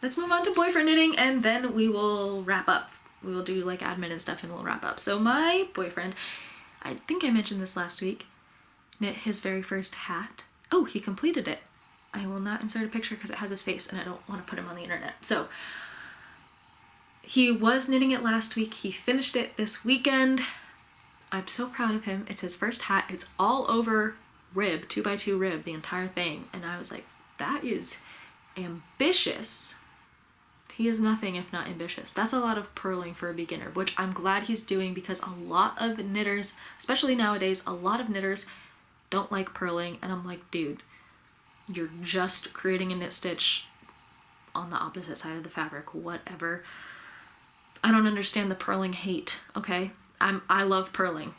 Let's move on to boyfriend knitting and then we will wrap up. We will do like admin and stuff and we'll wrap up. So my boyfriend, I think I mentioned this last week, knit his very first hat. Oh, he completed it. I will not insert a picture because it has his face and I don't want to put him on the internet. So he was knitting it last week. He finished it this weekend. I'm so proud of him. It's his first hat. It's all over rib, 2x2 rib, the entire thing. And I was like, that is ambitious. He is nothing if not ambitious. That's a lot of purling for a beginner, which I'm glad he's doing because a lot of knitters, especially nowadays, a lot of knitters don't like purling. And I'm like, dude, you're just creating a knit stitch on the opposite side of the fabric, whatever. I don't understand the purling hate, okay? I love purling.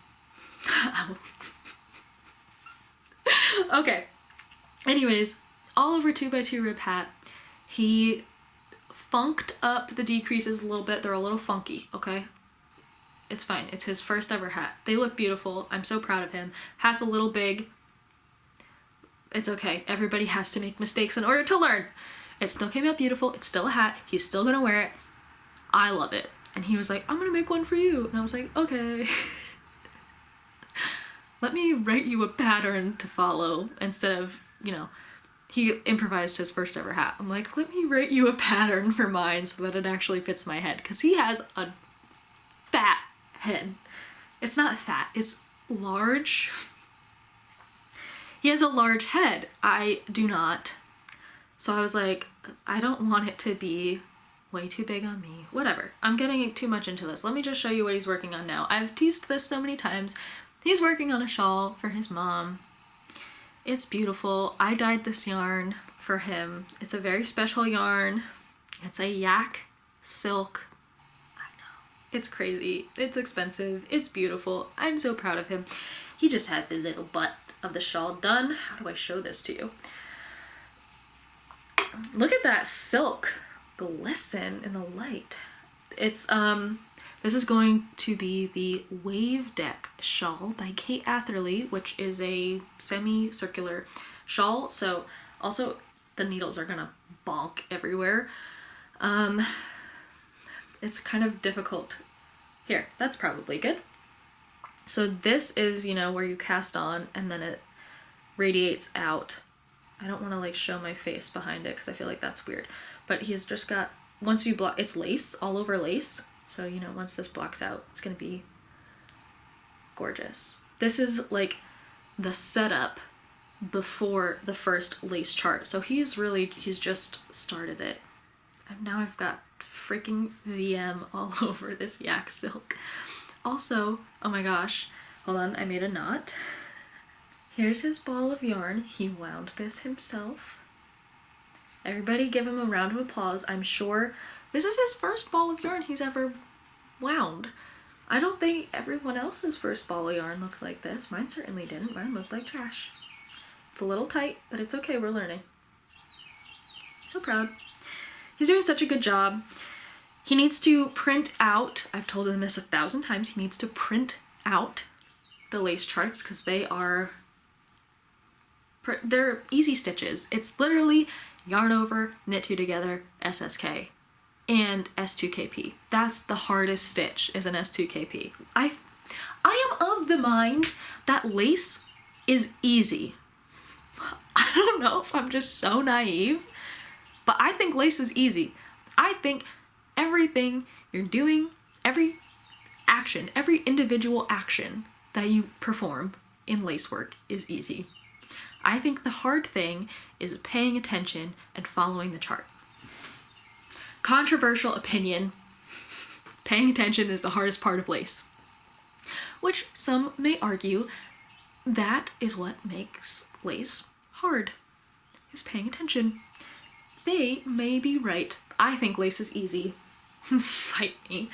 Okay. Anyways, all over 2x2 rib hat. He funked up the decreases a little bit. They're a little funky, okay? It's fine. It's his first ever hat. They look beautiful. I'm so proud of him. Hat's a little big. It's okay. Everybody has to make mistakes in order to learn. It still came out beautiful. It's still a hat. He's still gonna wear it. I love it. And he was like, I'm gonna make one for you. And I was like, okay. Let me write you a pattern to follow instead of, you know, he improvised his first ever hat. I'm like, let me write you a pattern for mine so that it actually fits my head. Because he has a fat head. It's not fat, it's large. He has a large head. I do not. So I was like, I don't want it to be way too big on me. Whatever. I'm getting too much into this. Let me just show you what he's working on now. I've teased this so many times. He's working on a shawl for his mom. It's beautiful. I dyed this yarn for him. It's a very special yarn. It's a yak silk. I know. It's crazy. It's expensive. It's beautiful. I'm so proud of him. He just has the little butt of the shawl done. How do I show this to you? Look at that silk glisten in the light. It's this is going to be the Wave Deck shawl by Kate Atherley, which is a semi-circular shawl. So also the needles are gonna bonk everywhere. It's kind of difficult. Here, that's probably good. So this is, you know, where you cast on and then it radiates out. I don't want to like show my face behind it because I feel like that's weird. But he's just got, once you block, it's lace, all over lace. So, you know, once this blocks out, it's going to be gorgeous. This is like the setup before the first lace chart. So he's just started it. And now I've got freaking VM all over this yak silk. Also, oh my gosh, hold on, I made a knot. Here's his ball of yarn. He wound this himself. Everybody give him a round of applause. I'm sure this is his first ball of yarn he's ever wound. I don't think everyone else's first ball of yarn looked like this. Mine certainly didn't. Mine looked like trash. It's a little tight, but it's okay. We're learning. So proud. He's doing such a good job. He needs to print out, I've told him this 1,000 times, he needs to print out the lace charts because they are they're easy stitches. It's literally yarn over, knit two together, SSK, and S2KP. That's the hardest stitch, is an S2KP. I am of the mind that lace is easy. I don't know if I'm just so naive, but I think lace is easy. I think everything you're doing, every action, every individual action that you perform in lace work is easy. I think the hard thing is paying attention and following the chart. Controversial opinion, paying attention is the hardest part of lace, which some may argue that is what makes lace hard, is paying attention. They may be right. I think lace is easy. Fight me.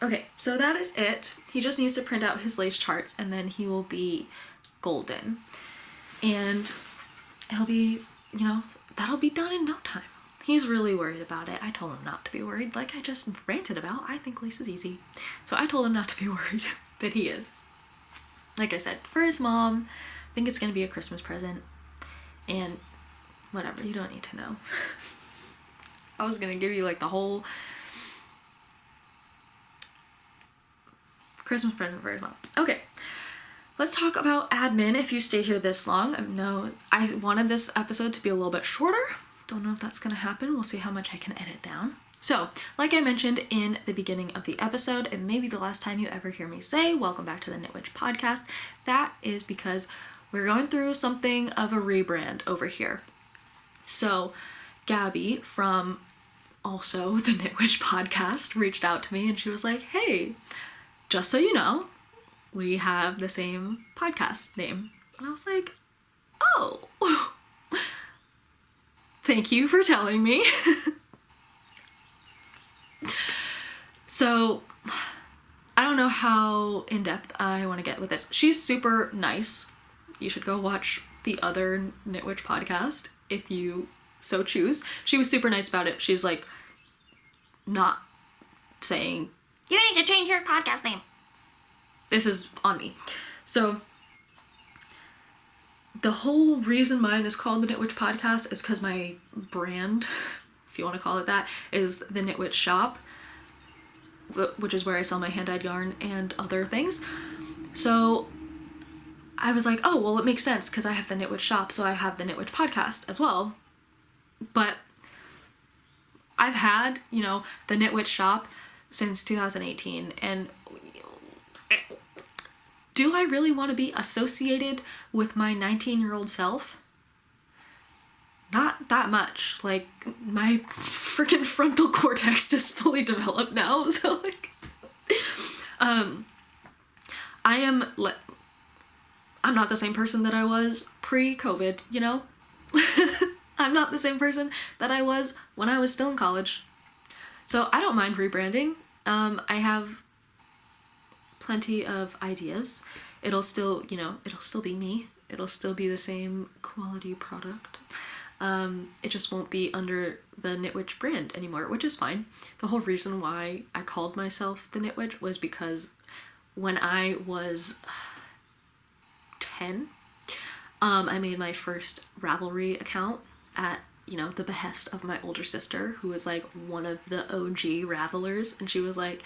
Okay, so that is it. He just needs to print out his lace charts and then he will be golden. And he'll be, you know, that'll be done in no time. He's really worried about it. I told him not to be worried, like I just ranted about. I think lace is easy. So I told him not to be worried, but he is. Like I said, for his mom, I think it's gonna be a Christmas present. And whatever, you don't need to know. I was gonna give you like the whole Christmas present for his mom. Okay. Let's talk about admin if you stayed here this long. I wanted this episode to be a little bit shorter. Don't know if that's gonna happen. We'll see how much I can edit down. So, like I mentioned in the beginning of the episode, and maybe the last time you ever hear me say, welcome back to the Knit Witch podcast, that is because we're going through something of a rebrand over here. So, Gabby from also the Knit Witch podcast reached out to me and she was like, hey, just so you know, we have the same podcast name. And I was like, oh, thank you for telling me. So, I don't know how in-depth I want to get with this. She's super nice. You should go watch the other Knit Witch podcast if you so choose. She was super nice about it. She's like, not saying, you need to change your podcast name. This is on me. So, the whole reason mine is called the Knit Witch podcast is because my brand, if you want to call it that, is the Knit Witch shop, which is where I sell my hand-dyed yarn and other things. So, I was like, oh, well, it makes sense because I have the Knit Witch shop, so I have the Knit Witch podcast as well. But I've had, you know, the Knit Witch shop since 2018, and do I really want to be associated with my 19-year-old self? Not that much. Like, my freaking frontal cortex is fully developed now, so like, I'm not the same person that I was pre-COVID, you know? I'm not the same person that I was when I was still in college. So I don't mind rebranding. I have plenty of ideas. It'll still, you know, it'll still be me. It'll still be the same quality product. It just won't be under the Knit Witch brand anymore, which is fine. The whole reason why I called myself the Knit Witch was because when I was 10, I made my first Ravelry account at, you know, the behest of my older sister, who was like one of the OG Ravelers, and she was like,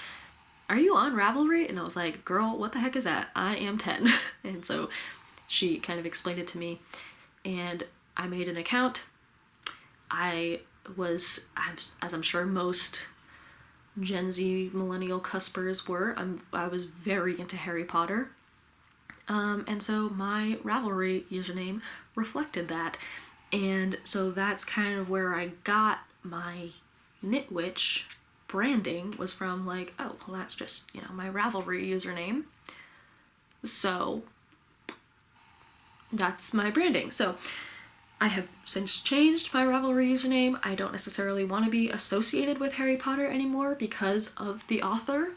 are you on Ravelry? And I was like, girl, what the heck is that? I am 10. And so she kind of explained it to me, and I made an account. I was, as I'm sure most Gen Z millennial cuspers were, I was very into Harry Potter. And so my Ravelry username reflected that. And so that's kind of where I got my Knit Witch branding, was from like, oh, well, that's just, you know, my Ravelry username. So that's my branding. So I have since changed my Ravelry username. I don't necessarily want to be associated with Harry Potter anymore because of the author,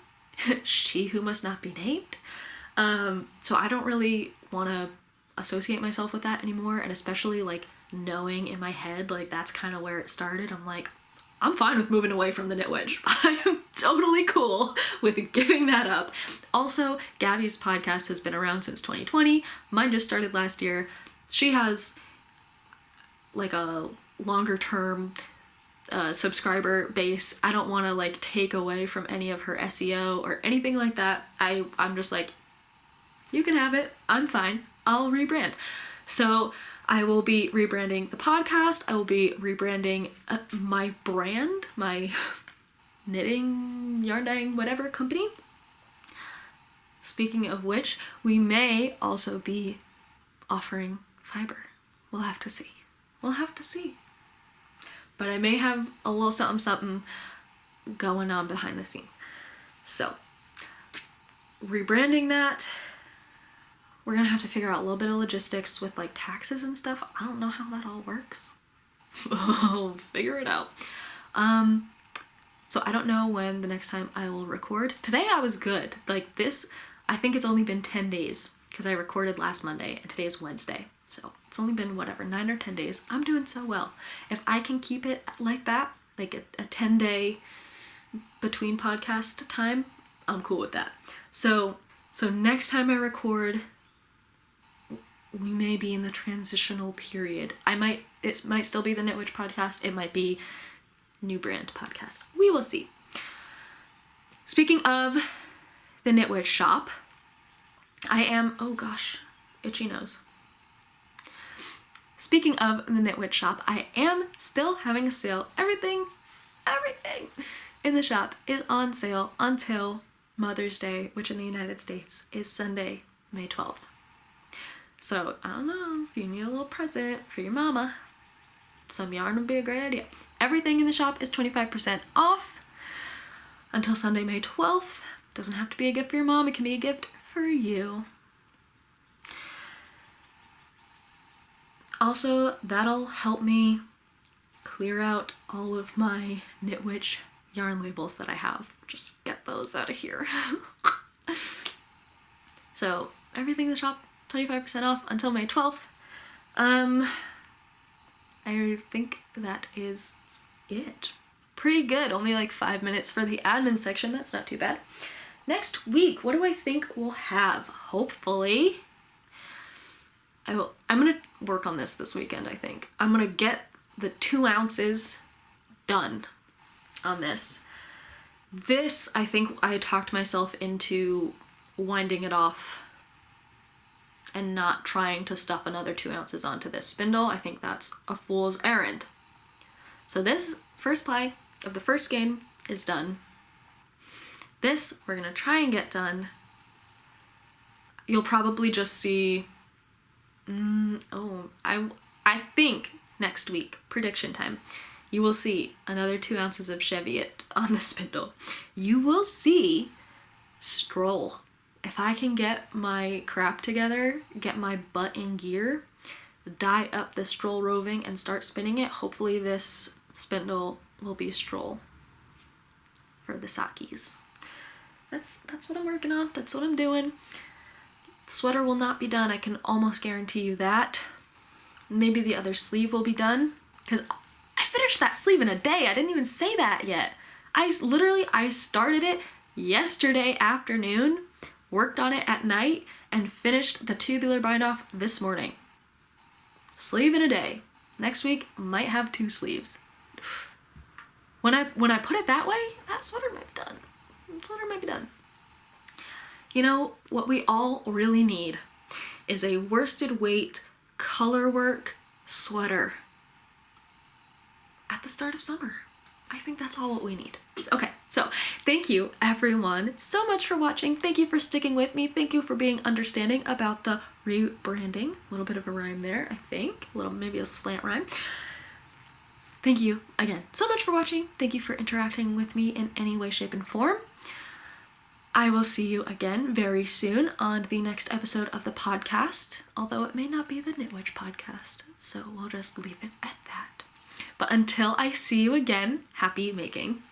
she who must not be named. So I don't really want to associate myself with that anymore, and especially like knowing in my head like that's kind of where it started. I'm like, I'm fine with moving away from the Knit Witch. I am totally cool with giving that up. Also, Gabby's podcast has been around since 2020. Mine just started last year. She has like a longer term subscriber base. I don't want to like take away from any of her SEO or anything like that. I'm just like, you can have it. I'm fine. I'll rebrand. So I will be rebranding the podcast. I will be rebranding my brand, my knitting, yarn dyeing, whatever company. Speaking of which, we may also be offering fiber. We'll have to see. We'll have to see. But I may have a little something going on behind the scenes. So, rebranding that. We're gonna have to figure out a little bit of logistics with like taxes and stuff. I don't know how that all works. We'll figure it out. So I don't know when the next time I will record. Today I was good. Like this, I think it's only been 10 days because I recorded last Monday and today is Wednesday. So it's only been whatever, 9 or 10 days. I'm doing so well. If I can keep it like that, like a 10-day between podcast time, I'm cool with that. So next time I record, we may be in the transitional period. It might still be the Knit Witch podcast. It might be new brand podcast. We will see. Speaking of the Knit Witch shop, oh gosh, itchy nose. Speaking of the Knit Witch shop, I am still having a sale. Everything in the shop is on sale until Mother's Day, which in the United States is Sunday, May 12th. So, I don't know, if you need a little present for your mama, some yarn would be a great idea. Everything in the shop is 25% off until Sunday, May 12th. Doesn't have to be a gift for your mom, it can be a gift for you. Also, that'll help me clear out all of my Knit Witch yarn labels that I have. Just get those out of here. So, everything in the shop, 25% off until May 12th. I think that is it. Pretty good. Only like 5 minutes for the admin section. That's not too bad. Next week, what do I think we'll have? Hopefully, I'm gonna work on this weekend, I think. I'm gonna get the 2 ounces done on this. This, I think I talked myself into winding it off and not trying to stuff another 2 ounces onto this spindle. I think that's a fool's errand. So this first ply of the first skein is done. This we're gonna try and get done. You'll probably just see, I think next week, prediction time, you will see another 2 ounces of Cheviot on the spindle. You will see stroll. If I can get my crap together, get my butt in gear, dye up the stroll roving and start spinning it, hopefully this spindle will be stroll for the sakis. That's what I'm working on. That's what I'm doing. Sweater will not be done. I can almost guarantee you that. Maybe the other sleeve will be done because I finished that sleeve in a day. I didn't even say that yet. I started it yesterday afternoon, worked on it at night, and finished the tubular bind off this morning. Sleeve in a day. Next week might have 2 sleeves. When I put it that way, that sweater might be done. Sweater might be done. You know, what we all really need is a worsted weight color work sweater at the start of summer. I think that's all what we need. Okay, so thank you everyone so much for watching. Thank you for sticking with me. Thank you for being understanding about the rebranding. A little bit of a rhyme there, I think. Maybe a slant rhyme. Thank you again so much for watching. Thank you for interacting with me in any way, shape, and form. I will see you again very soon on the next episode of the podcast, although it may not be the Knit Witch podcast, so we'll just leave it at that. But until I see you again, happy making.